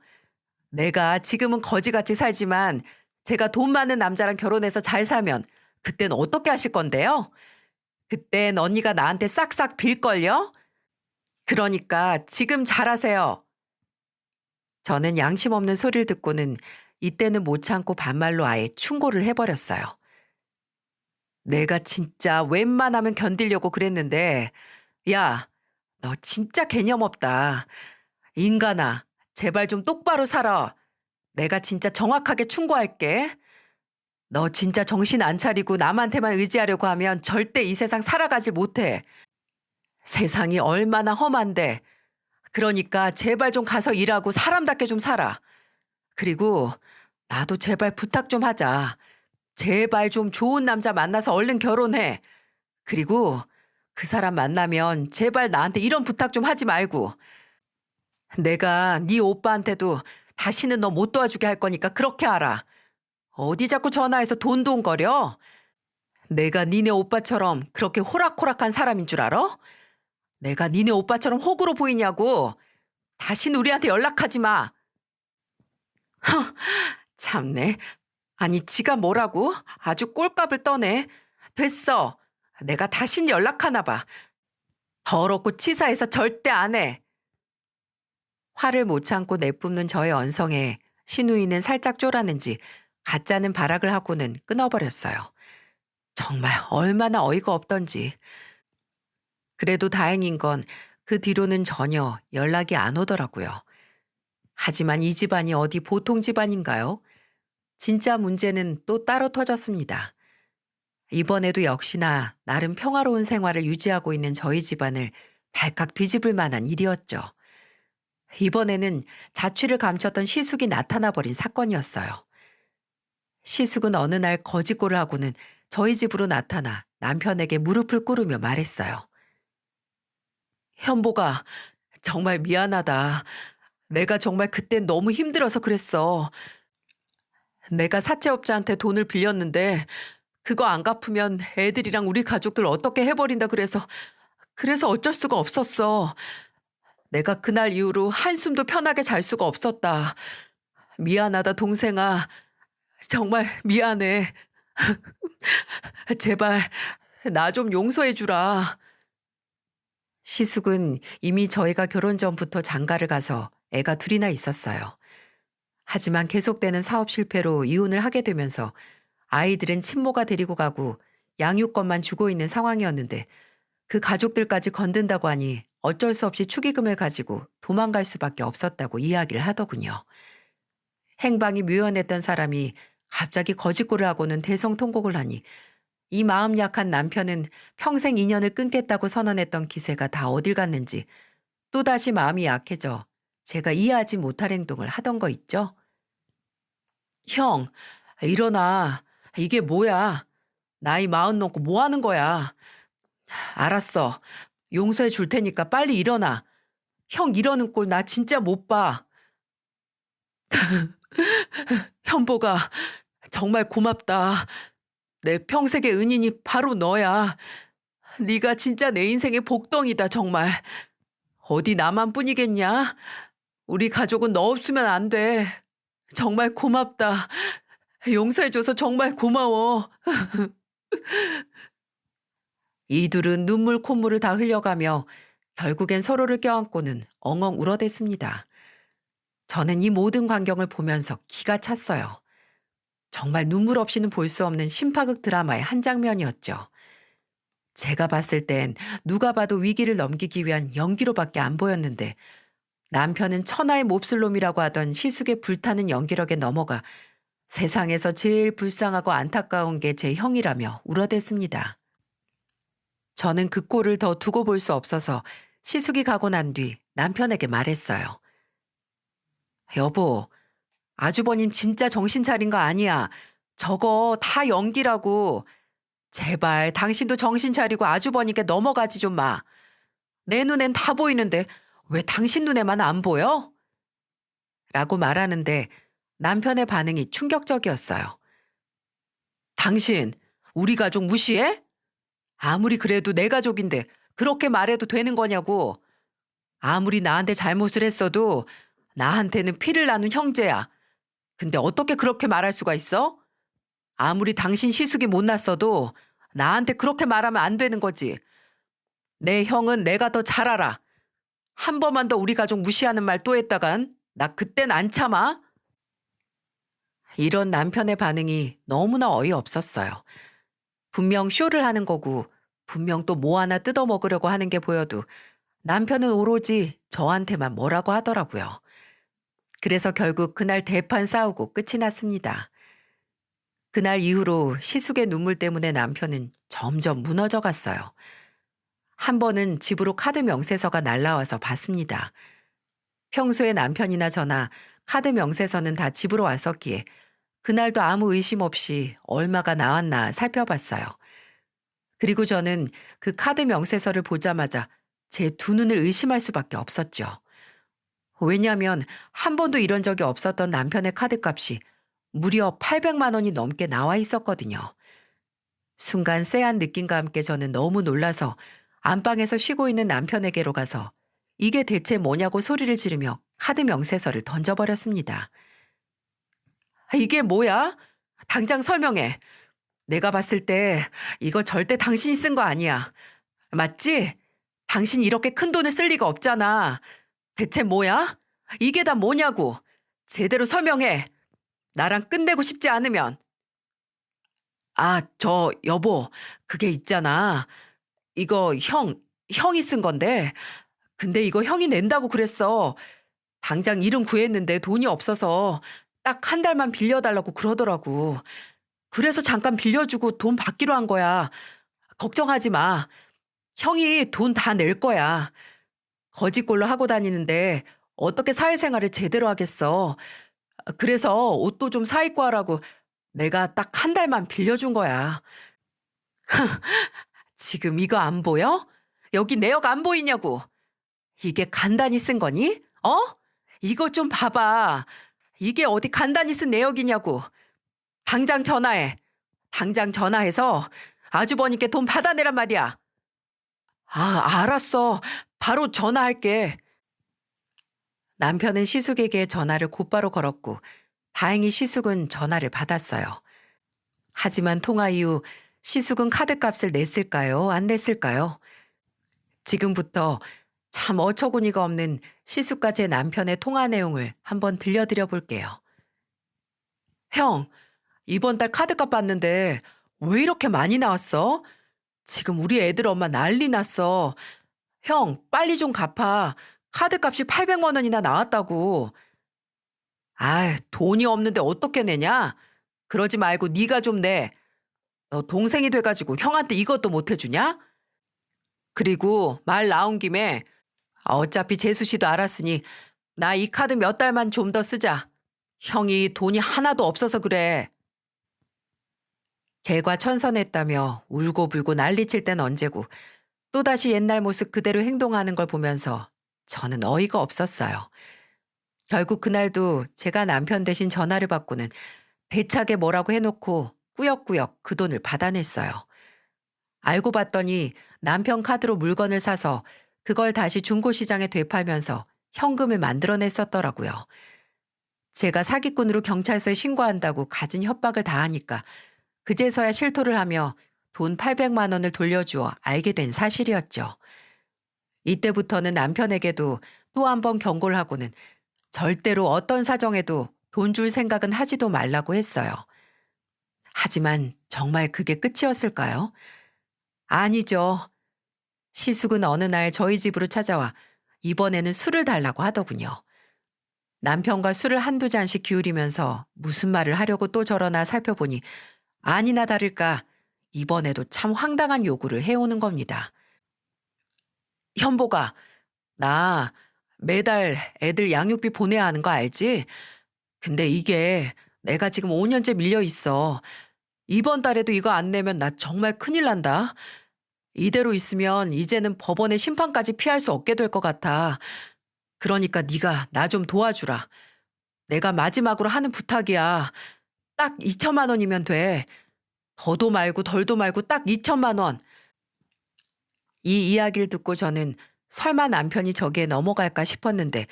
내가 지금은 거지같이 살지만 제가 돈 많은 남자랑 결혼해서 잘 살면 그땐 어떻게 하실 건데요? 그땐 언니가 나한테 싹싹 빌걸요? 그러니까 지금 잘하세요. 저는 양심 없는 소리를 듣고는 이때는 못 참고 반말로 아예 충고를 해버렸어요. 내가 진짜 웬만하면 견디려고 그랬는데, 야, 너 진짜 개념 없다. 인간아, 제발 좀 똑바로 살아. 내가 진짜 정확하게 충고할게. 너 진짜 정신 안 차리고 남한테만 의지하려고 하면 절대 이 세상 살아가지 못해. 세상이 얼마나 험한데. 그러니까 제발 좀 가서 일하고 사람답게 좀 살아. 그리고 나도 제발 부탁 좀 하자. 제발 좀 좋은 남자 만나서 얼른 결혼해. 그리고 그 사람 만나면 제발 나한테 이런 부탁 좀 하지 말고. 내가 네 오빠한테도 다시는 너 못 도와주게 할 거니까 그렇게 알아. 어디 자꾸 전화해서 돈돈거려? 내가 니네 오빠처럼 그렇게 호락호락한 사람인 줄 알아? 내가 니네 오빠처럼 호구로 보이냐고. 다신 우리한테 연락하지 마. 참네. 아니 지가 뭐라고? 아주 꼴값을 떠네. 됐어. 내가 다신 연락하나 봐. 더럽고 치사해서 절대 안 해. 화를 못 참고 내뿜는 저의 언성에 신우이는 살짝 쫄았는지 가짜는 발악을 하고는 끊어버렸어요. 정말 얼마나 어이가 없던지. 그래도 다행인 건 그 뒤로는 전혀 연락이 안 오더라고요. 하지만 이 집안이 어디 보통 집안인가요? 진짜 문제는 또 따로 터졌습니다. 이번에도 역시나 나름 평화로운 생활을 유지하고 있는 저희 집안을 발칵 뒤집을 만한 일이었죠. 이번에는 자취를 감췄던 시숙이 나타나 버린 사건이었어요. 시숙은 어느 날 거짓골을 하고는 저희 집으로 나타나 남편에게 무릎을 꿇으며 말했어요. 현보가 정말 미안하다. 내가 정말 그땐 너무 힘들어서 그랬어. 내가 사채업자한테 돈을 빌렸는데 그거 안 갚으면 애들이랑 우리 가족들 어떻게 해버린다 그래서 어쩔 수가 없었어. 내가 그날 이후로 한숨도 편하게 잘 수가 없었다. 미안하다 동생아. 정말 미안해. 제발 나 좀 용서해 주라. 시숙은 이미 저희가 결혼 전부터 장가를 가서 애가 둘이나 있었어요. 하지만 계속되는 사업 실패로 이혼을 하게 되면서 아이들은 친모가 데리고 가고 양육권만 주고 있는 상황이었는데 그 가족들까지 건든다고 하니 어쩔 수 없이 축의금을 가지고 도망갈 수밖에 없었다고 이야기를 하더군요. 행방이 묘연했던 사람이 갑자기 거짓골을 하고는 대성통곡을 하니 이 마음 약한 남편은 평생 인연을 끊겠다고 선언했던 기세가 다 어딜 갔는지 또다시 마음이 약해져 제가 이해하지 못할 행동을 하던 거 있죠? 형, 일어나. 이게 뭐야? 나이 40 넘고 뭐 하는 거야? 알았어. 용서해 줄 테니까 빨리 일어나. 형 이러는 꼴 나 진짜 못 봐. 현보가 정말 고맙다. 내 평생의 은인이 바로 너야. 네가 진짜 내 인생의 복덩이다 정말. 어디 나만 뿐이겠냐? 우리 가족은 너 없으면 안 돼. 정말 고맙다. 용서해줘서 정말 고마워. 이 둘은 눈물 콧물을 다 흘려가며 결국엔 서로를 껴안고는 엉엉 울어댔습니다. 저는 이 모든 광경을 보면서 기가 찼어요. 정말 눈물 없이는 볼 수 없는 심파극 드라마의 한 장면이었죠. 제가 봤을 땐 누가 봐도 위기를 넘기기 위한 연기로밖에 안 보였는데 남편은 천하의 몹쓸놈이라고 하던 시숙의 불타는 연기력에 넘어가 세상에서 제일 불쌍하고 안타까운 게 제 형이라며 울어댔습니다. 저는 그 꼴을 더 두고 볼 수 없어서 시숙이 가고 난 뒤 남편에게 말했어요. 여보, 아주버님 진짜 정신 차린 거 아니야. 저거 다 연기라고. 제발 당신도 정신 차리고 아주버님께 넘어가지 좀 마. 내 눈엔 다 보이는데 왜 당신 눈에만 안 보여? 라고 말하는데 남편의 반응이 충격적이었어요. 당신, 우리 가족 무시해? 아무리 그래도 내 가족인데 그렇게 말해도 되는 거냐고. 아무리 나한테 잘못을 했어도 나한테는 피를 나눈 형제야. 근데 어떻게 그렇게 말할 수가 있어? 아무리 당신 시숙이 못났어도 나한테 그렇게 말하면 안 되는 거지. 내 형은 내가 더 잘 알아. 한 번만 더 우리 가족 무시하는 말 또 했다간 나 그땐 안 참아. 이런 남편의 반응이 너무나 어이없었어요. 분명 쇼를 하는 거고 분명 또 뭐 하나 뜯어먹으려고 하는 게 보여도 남편은 오로지 저한테만 뭐라고 하더라고요. 그래서 결국 그날 대판 싸우고 끝이 났습니다. 그날 이후로 시숙의 눈물 때문에 남편은 점점 무너져 갔어요. 한 번은 집으로 카드 명세서가 날라와서 봤습니다. 평소에 남편이나 저나 카드 명세서는 다 집으로 왔었기에 그날도 아무 의심 없이 얼마가 나왔나 살펴봤어요. 그리고 저는 그 카드 명세서를 보자마자 제 두 눈을 의심할 수밖에 없었죠. 왜냐하면 한 번도 이런 적이 없었던 남편의 카드값이 무려 800만 원이 넘게 나와 있었거든요. 순간 쎄한 느낌과 함께 저는 너무 놀라서 안방에서 쉬고 있는 남편에게로 가서 이게 대체 뭐냐고 소리를 지르며 카드 명세서를 던져버렸습니다. 이게 뭐야? 당장 설명해. 내가 봤을 때 이거 절대 당신이 쓴 거 아니야. 맞지? 당신이 이렇게 큰 돈을 쓸 리가 없잖아. 대체 뭐야? 이게 다 뭐냐고. 제대로 설명해. 나랑 끝내고 싶지 않으면. 아, 여보, 그게 있잖아. 이거 형이 쓴 건데. 근데 이거 형이 낸다고 그랬어. 당장 이름 구했는데 돈이 없어서 딱 한 달만 빌려달라고 그러더라고. 그래서 잠깐 빌려주고 돈 받기로 한 거야. 걱정하지 마. 형이 돈 다 낼 거야. 거짓골로 하고 다니는데 어떻게 사회생활을 제대로 하겠어. 그래서 옷도 좀 사 입고 하라고 내가 딱 한 달만 빌려준 거야. 지금 이거 안 보여? 여기 내역 안 보이냐고. 이게 간단히 쓴 거니? 어? 이거 좀 봐봐. 이게 어디 간단히 쓴 내역이냐고. 당장 전화해. 당장 전화해서 아주버니께 돈 받아내란 말이야. 아, 알았어. 바로 전화할게. 남편은 시숙에게 전화를 곧바로 걸었고 다행히 시숙은 전화를 받았어요. 하지만 통화 이후 시숙은 카드값을 냈을까요? 안 냈을까요? 지금부터 참 어처구니가 없는 시숙과 제 남편의 통화 내용을 한번 들려드려 볼게요. 형, 이번 달 카드값 받는데 왜 이렇게 많이 나왔어? 지금 우리 애들 엄마 난리 났어. 형, 빨리 좀 갚아. 카드값이 800만 원이나 나왔다고. 아, 돈이 없는데 어떻게 내냐? 그러지 말고 네가 좀 내. 너 동생이 돼가지고 형한테 이것도 못 해주냐? 그리고 말 나온 김에 어차피 재수 씨도 알았으니 나 이 카드 몇 달만 좀 더 쓰자. 형이 돈이 하나도 없어서 그래. 개과 천선했다며 울고불고 난리칠 땐 언제고 또다시 옛날 모습 그대로 행동하는 걸 보면서 저는 어이가 없었어요. 결국 그날도 제가 남편 대신 전화를 받고는 대차게 뭐라고 해놓고 꾸역꾸역 그 돈을 받아냈어요. 알고 봤더니 남편 카드로 물건을 사서 그걸 다시 중고시장에 되팔면서 현금을 만들어냈었더라고요. 제가 사기꾼으로 경찰서에 신고한다고 갖은 협박을 다하니까 그제서야 실토를 하며 돈 800만 원을 돌려주어 알게 된 사실이었죠. 이때부터는 남편에게도 또 한 번 경고를 하고는 절대로 어떤 사정에도 돈 줄 생각은 하지도 말라고 했어요. 하지만 정말 그게 끝이었을까요? 아니죠. 시숙은 어느 날 저희 집으로 찾아와 이번에는 술을 달라고 하더군요. 남편과 술을 한두 잔씩 기울이면서 무슨 말을 하려고 또 저러나 살펴보니 아니나 다를까 이번에도 참 황당한 요구를 해오는 겁니다. 현보가, 나 매달 애들 양육비 보내야 하는 거 알지? 근데 이게 내가 지금 5년째 밀려 있어. 이번 달에도 이거 안 내면 나 정말 큰일 난다. 이대로 있으면 이제는 법원의 심판까지 피할 수 없게 될 것 같아. 그러니까 네가 나 좀 도와주라. 내가 마지막으로 하는 부탁이야. 딱 2천만 원이면 돼. 더도 말고 덜도 말고 딱 2천만 원. 이 이야기를 듣고 저는 설마 남편이 저기에 넘어갈까 싶었는데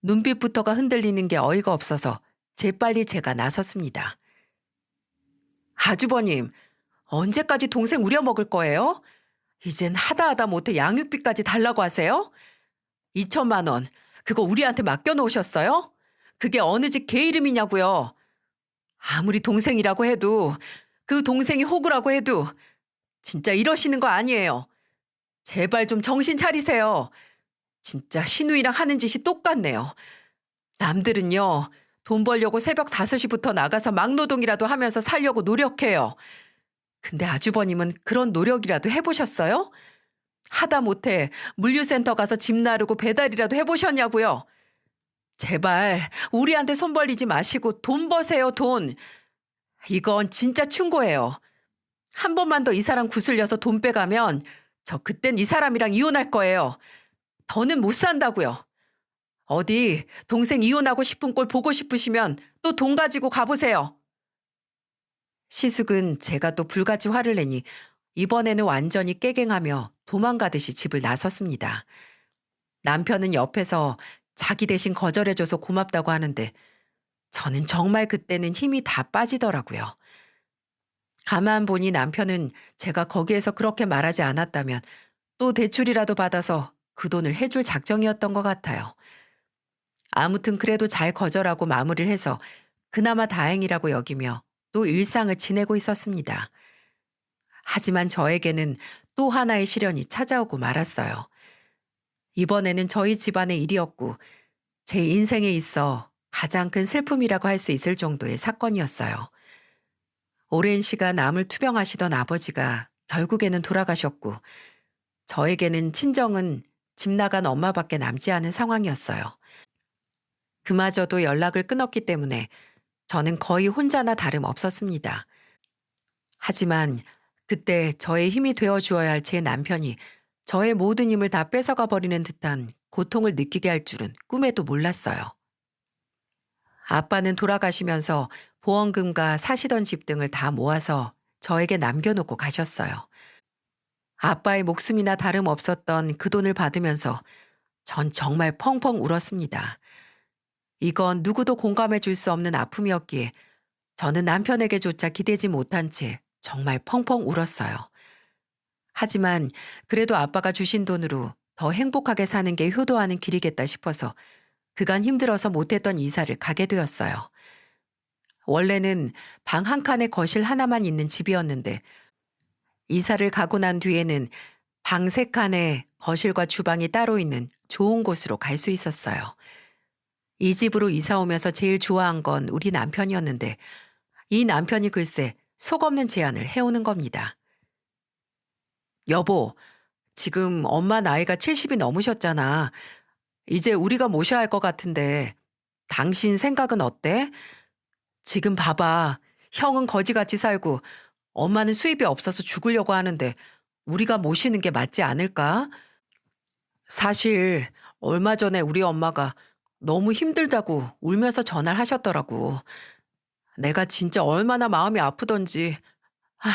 눈빛부터가 흔들리는 게 어이가 없어서 재빨리 제가 나섰습니다. 아주버님, 언제까지 동생 우려먹을 거예요? 이젠 하다 못해 양육비까지 달라고 하세요? 2천만 원, 그거 우리한테 맡겨놓으셨어요? 그게 어느 집 개 이름이냐고요. 아무리 동생이라고 해도, 그 동생이 호구라고 해도 진짜 이러시는 거 아니에요. 제발 좀 정신 차리세요. 진짜 신우이랑 하는 짓이 똑같네요. 남들은요, 돈 벌려고 새벽 5시부터 나가서 막노동이라도 하면서 살려고 노력해요. 근데 아주버님은 그런 노력이라도 해보셨어요? 하다못해 물류센터 가서 짐 나르고 배달이라도 해보셨냐고요? 제발 우리한테 손 벌리지 마시고 돈 버세요, 돈. 이건 진짜 충고예요. 한 번만 더 이 사람 구슬려서 돈 빼가면 저 그땐 이 사람이랑 이혼할 거예요. 더는 못 산다고요. 어디 동생 이혼하고 싶은 꼴 보고 싶으시면 또 돈 가지고 가보세요. 시숙은 제가 또 불같이 화를 내니 이번에는 완전히 깨갱하며 도망가듯이 집을 나섰습니다. 남편은 옆에서 자기 대신 거절해줘서 고맙다고 하는데 저는 정말 그때는 힘이 다 빠지더라고요. 가만 보니 남편은 제가 거기에서 그렇게 말하지 않았다면 또 대출이라도 받아서 그 돈을 해줄 작정이었던 것 같아요. 아무튼 그래도 잘 거절하고 마무리를 해서 그나마 다행이라고 여기며 또 일상을 지내고 있었습니다. 하지만 저에게는 또 하나의 시련이 찾아오고 말았어요. 이번에는 저희 집안의 일이었고 제 인생에 있어 가장 큰 슬픔이라고 할 수 있을 정도의 사건이었어요. 오랜 시간 암을 투병하시던 아버지가 결국에는 돌아가셨고 저에게는 친정은 집 나간 엄마밖에 남지 않은 상황이었어요. 그마저도 연락을 끊었기 때문에 저는 거의 혼자나 다름없었습니다. 하지만 그때 저의 힘이 되어 주어야 할 제 남편이 저의 모든 힘을 다 뺏어가 버리는 듯한 고통을 느끼게 할 줄은 꿈에도 몰랐어요. 아빠는 돌아가시면서 보험금과 사시던 집 등을 다 모아서 저에게 남겨놓고 가셨어요. 아빠의 목숨이나 다름없었던 그 돈을 받으면서 전 정말 펑펑 울었습니다. 이건 누구도 공감해 줄 수 없는 아픔이었기에 저는 남편에게조차 기대지 못한 채 정말 펑펑 울었어요. 하지만 그래도 아빠가 주신 돈으로 더 행복하게 사는 게 효도하는 길이겠다 싶어서 그간 힘들어서 못했던 이사를 가게 되었어요. 원래는 방 한 칸에 거실 하나만 있는 집이었는데 이사를 가고 난 뒤에는 방 3칸에 거실과 주방이 따로 있는 좋은 곳으로 갈 수 있었어요. 이 집으로 이사 오면서 제일 좋아한 건 우리 남편이었는데 이 남편이 글쎄 속 없는 제안을 해오는 겁니다. 여보, 지금 엄마 나이가 70이 넘으셨잖아. 이제 우리가 모셔야 할 것 같은데 당신 생각은 어때? 지금 봐봐. 형은 거지같이 살고 엄마는 수입이 없어서 죽으려고 하는데 우리가 모시는 게 맞지 않을까? 사실 얼마 전에 우리 엄마가 너무 힘들다고 울면서 전화를 하셨더라고. 내가 진짜 얼마나 마음이 아프던지. 아휴,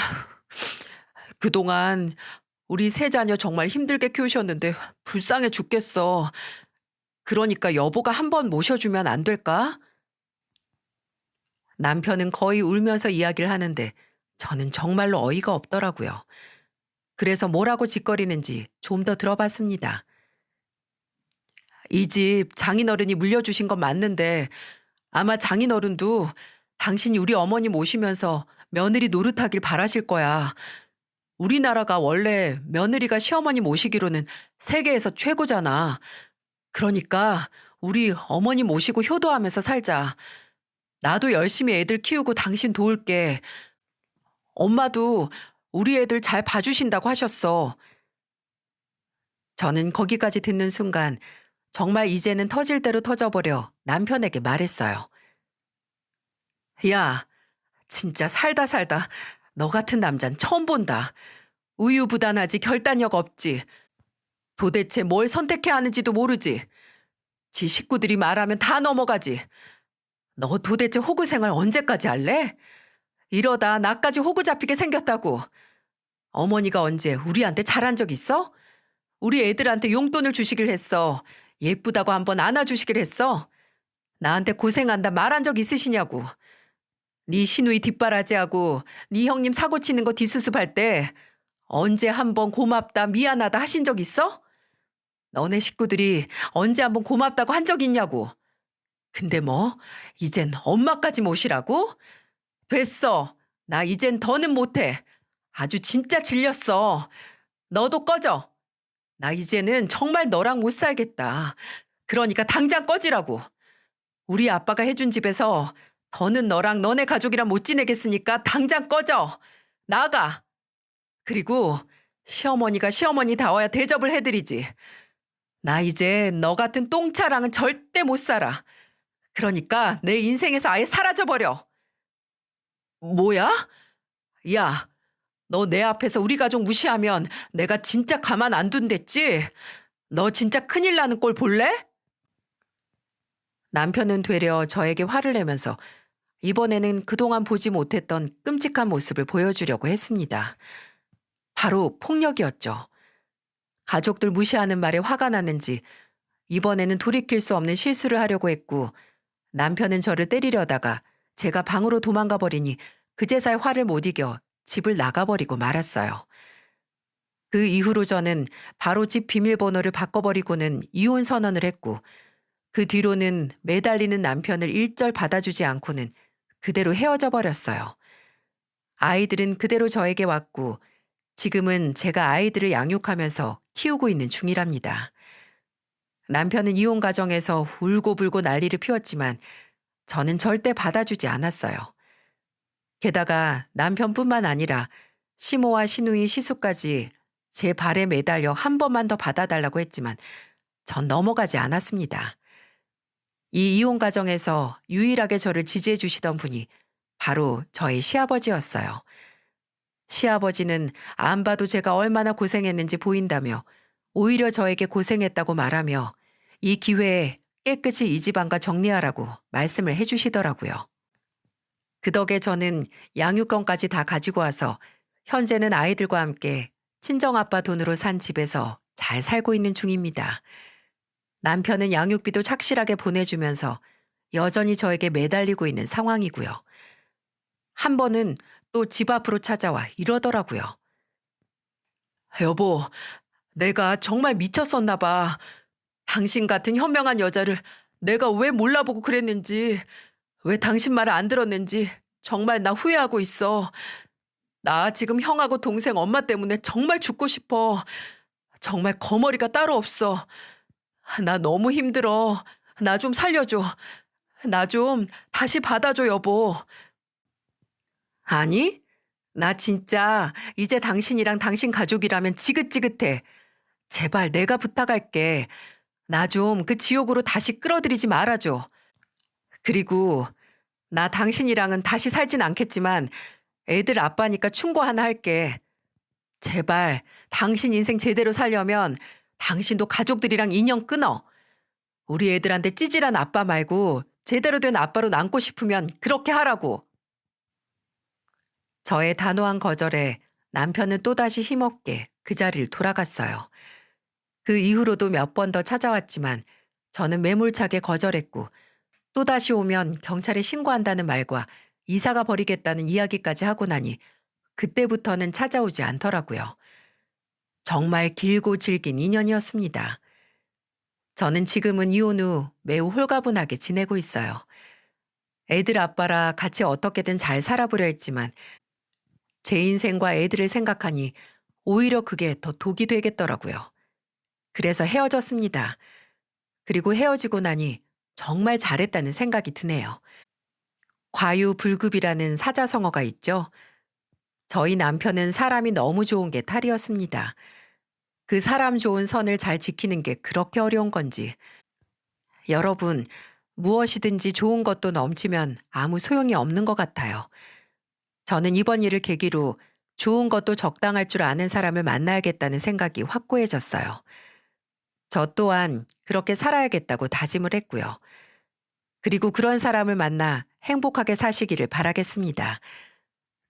그동안 우리 세 자녀 정말 힘들게 키우셨는데 불쌍해 죽겠어. 그러니까 여보가 한번 모셔주면 안 될까? 남편은 거의 울면서 이야기를 하는데 저는 정말로 어이가 없더라고요. 그래서 뭐라고 짓거리는지 좀 더 들어봤습니다. 이 집 장인어른이 물려주신 건 맞는데 아마 장인어른도 당신이 우리 어머니 모시면서 며느리 노릇하길 바라실 거야. 우리나라가 원래 며느리가 시어머니 모시기로는 세계에서 최고잖아. 그러니까 우리 어머니 모시고 효도하면서 살자. 나도 열심히 애들 키우고 당신 도울게. 엄마도 우리 애들 잘 봐주신다고 하셨어. 저는 거기까지 듣는 순간 정말 이제는 터질 대로 터져버려 남편에게 말했어요. 야, 진짜 살다 너 같은 남잔 처음 본다. 우유부단하지 결단력 없지. 도대체 뭘 선택해야 하는지도 모르지. 지 식구들이 말하면 다 넘어가지. 너 도대체 호구 생활 언제까지 할래? 이러다 나까지 호구 잡히게 생겼다고. 어머니가 언제 우리한테 잘한 적 있어? 우리 애들한테 용돈을 주시길 했어. 예쁘다고 한번 안아주시길 했어. 나한테 고생한다 말한 적 있으시냐고. 네 시누이 뒷바라지하고 네 형님 사고 치는 거 뒷수습할 때 언제 한번 고맙다 미안하다 하신 적 있어? 너네 식구들이 언제 한번 고맙다고 한 적 있냐고. 근데 뭐 이젠 엄마까지 모시라고? 됐어. 나 이젠 더는 못해. 아주 진짜 질렸어. 너도 꺼져. 나 이제는 정말 너랑 못 살겠다. 그러니까 당장 꺼지라고. 우리 아빠가 해준 집에서 더는 너랑 너네 가족이랑 못 지내겠으니까 당장 꺼져. 나가. 그리고 시어머니가 시어머니다워야 대접을 해드리지. 나 이제 너 같은 똥차랑은 절대 못 살아. 그러니까 내 인생에서 아예 사라져버려. 뭐야? 야, 너 내 앞에서 우리 가족 무시하면 내가 진짜 가만 안 둔댔지? 너 진짜 큰일 나는 꼴 볼래? 남편은 되려 저에게 화를 내면서 이번에는 그동안 보지 못했던 끔찍한 모습을 보여주려고 했습니다. 바로 폭력이었죠. 가족들 무시하는 말에 화가 났는지 이번에는 돌이킬 수 없는 실수를 하려고 했고 남편은 저를 때리려다가 제가 방으로 도망가 버리니 그제서야 화를 못 이겨 집을 나가버리고 말았어요. 그 이후로 저는 바로 집 비밀번호를 바꿔버리고는 이혼 선언을 했고 그 뒤로는 매달리는 남편을 일절 받아주지 않고는 그대로 헤어져 버렸어요. 아이들은 그대로 저에게 왔고 지금은 제가 아이들을 양육하면서 키우고 있는 중이랍니다. 남편은 이혼 가정에서 울고불고 난리를 피웠지만 저는 절대 받아주지 않았어요. 게다가 남편뿐만 아니라 시모와 시누이 시수까지 제 발에 매달려 한 번만 더 받아달라고 했지만 전 넘어가지 않았습니다. 이 이혼 가정에서 유일하게 저를 지지해 주시던 분이 바로 저의 시아버지였어요. 시아버지는 안 봐도 제가 얼마나 고생했는지 보인다며 오히려 저에게 고생했다고 말하며 이 기회에 깨끗이 이 집안과 정리하라고 말씀을 해주시더라고요. 그 덕에 저는 양육권까지 다 가지고 와서 현재는 아이들과 함께 친정아빠 돈으로 산 집에서 잘 살고 있는 중입니다. 남편은 양육비도 착실하게 보내주면서 여전히 저에게 매달리고 있는 상황이고요. 한 번은 또 집 앞으로 찾아와 이러더라고요. 여보, 내가 정말 미쳤었나 봐. 당신 같은 현명한 여자를 내가 왜 몰라보고 그랬는지, 왜 당신 말을 안 들었는지 정말 나 후회하고 있어. 나 지금 형하고 동생 엄마 때문에 정말 죽고 싶어. 정말 거머리가 따로 없어. 나 너무 힘들어. 나 좀 살려줘. 나 좀 다시 받아줘, 여보. 아니, 나 진짜 이제 당신이랑 당신 가족이라면 지긋지긋해. 제발 내가 부탁할게. 나 좀 그 지옥으로 다시 끌어들이지 말아줘. 그리고 나 당신이랑은 다시 살진 않겠지만 애들 아빠니까 충고 하나 할게. 제발 당신 인생 제대로 살려면 당신도 가족들이랑 인연 끊어. 우리 애들한테 찌질한 아빠 말고 제대로 된 아빠로 남고 싶으면 그렇게 하라고. 저의 단호한 거절에 남편은 또다시 힘없게 그 자리를 돌아갔어요. 그 이후로도 몇 번 더 찾아왔지만 저는 매몰차게 거절했고 또다시 오면 경찰에 신고한다는 말과 이사가 버리겠다는 이야기까지 하고 나니 그때부터는 찾아오지 않더라고요. 정말 길고 질긴 인연이었습니다. 저는 지금은 이혼 후 매우 홀가분하게 지내고 있어요. 애들 아빠라 같이 어떻게든 잘 살아보려 했지만 제 인생과 애들을 생각하니 오히려 그게 더 독이 되겠더라고요. 그래서 헤어졌습니다. 그리고 헤어지고 나니 정말 잘했다는 생각이 드네요. 과유불급이라는 사자성어가 있죠. 저희 남편은 사람이 너무 좋은 게 탈이었습니다. 그 사람 좋은 선을 잘 지키는 게 그렇게 어려운 건지. 여러분, 무엇이든지 좋은 것도 넘치면 아무 소용이 없는 것 같아요. 저는 이번 일을 계기로 좋은 것도 적당할 줄 아는 사람을 만나야겠다는 생각이 확고해졌어요. 저 또한 그렇게 살아야겠다고 다짐을 했고요. 그리고 그런 사람을 만나 행복하게 사시기를 바라겠습니다.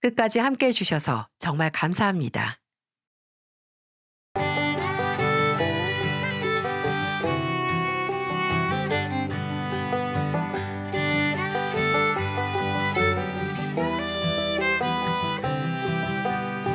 끝까지 함께 해주셔서 정말 감사합니다.